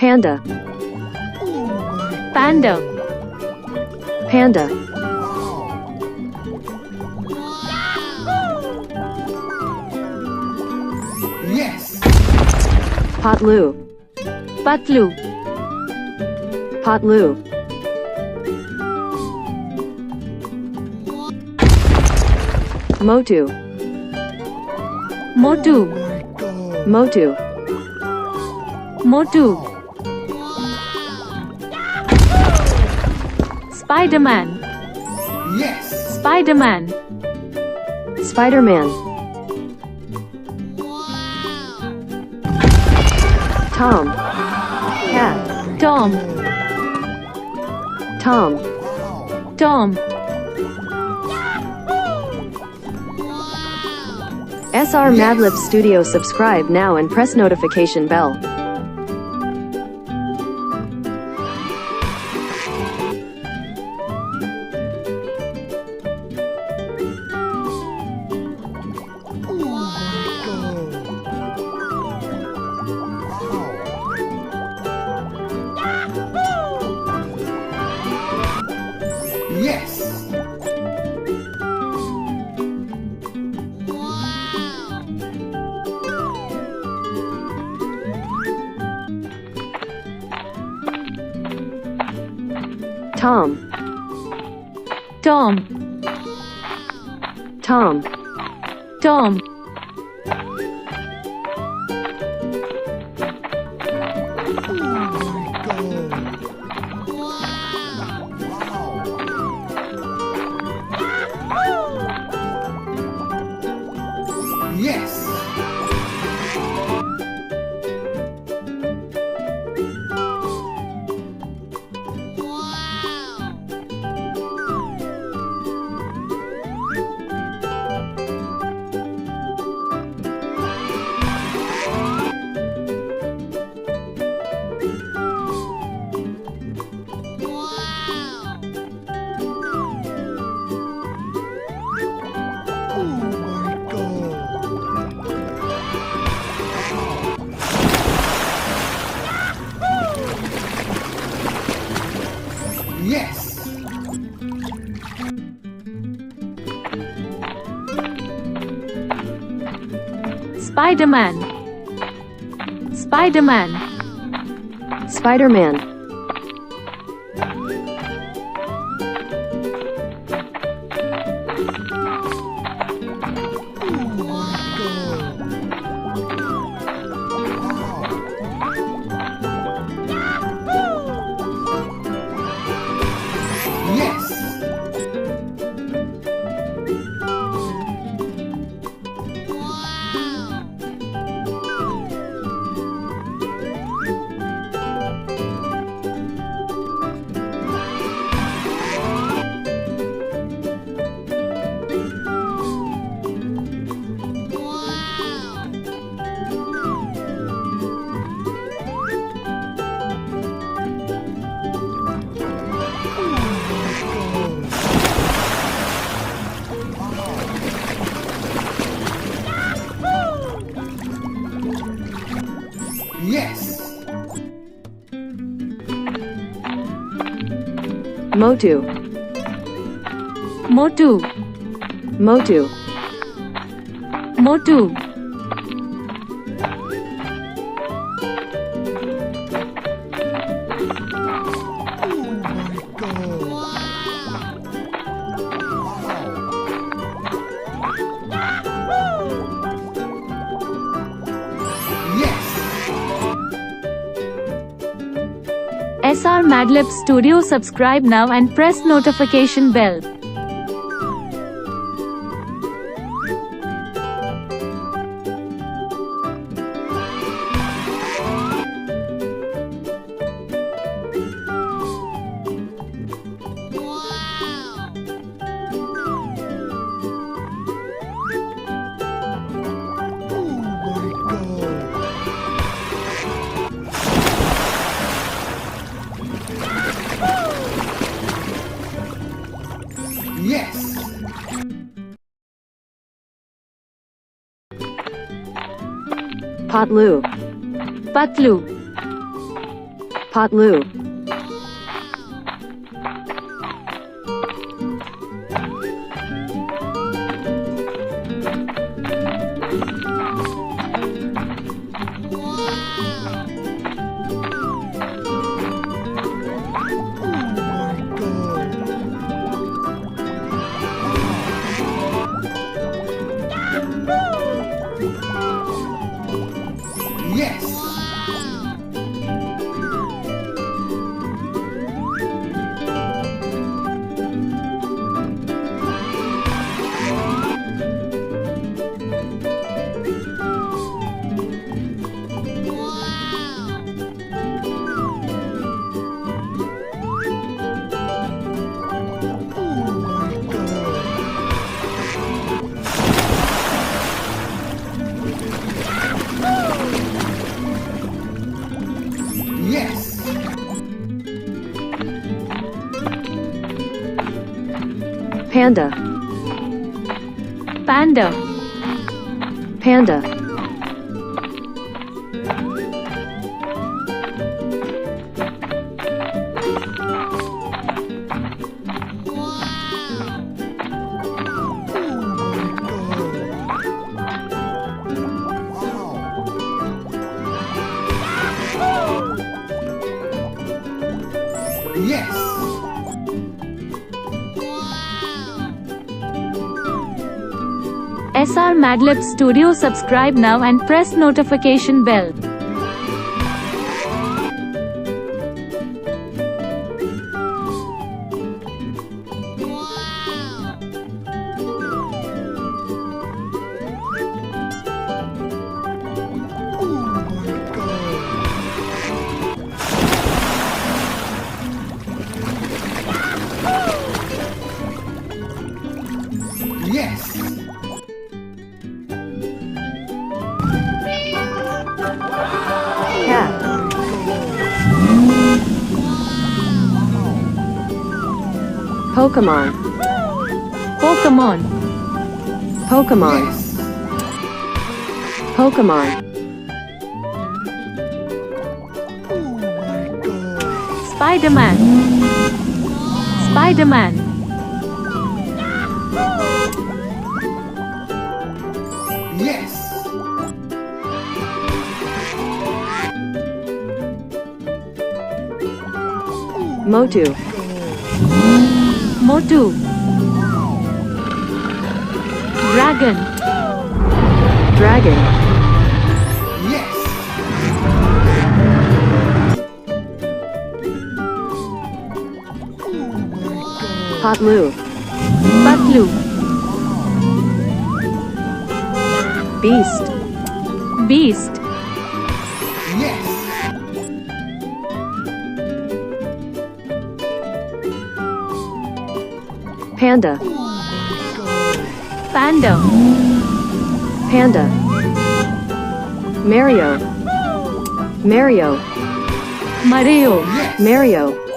panda, panda, panda, Yes. patalu, patalu, patalu, Motu, Motu, Motu, Motu, Spider-Man, Yes. Spider-Man, Spider-Man, Tom, cat, Tom, Tom, Tom, SR.MADLIPZ Studio. Subscribe now and press notification bell. Yes. Tom, Tom, Tom, Tom, Yes. Yes. Spider-Man, Spider-Man, Spider-Man, Yes. Yes. Motu, Motu, Motu, Motu, SR.MADLIPZ Studio. Subscribe now and press notification bell. Yes. patalu, Patalu, patalu, Yes. Yes. panda, panda, panda, Yes. SR.MADLIPZ Studio. Subscribe now and press notification bell. Yes. cat, Pokemon, Pokemon, Pokemon, Yes. Pokemon, Spider-Man, Spider-Man, Yes. Motu, Motu, Dragon, dragon, Yes. patalu, Patalu, beast, Beast, Yes. panda, Panda, panda, Mario, Mario, Mario, Yes. Mario,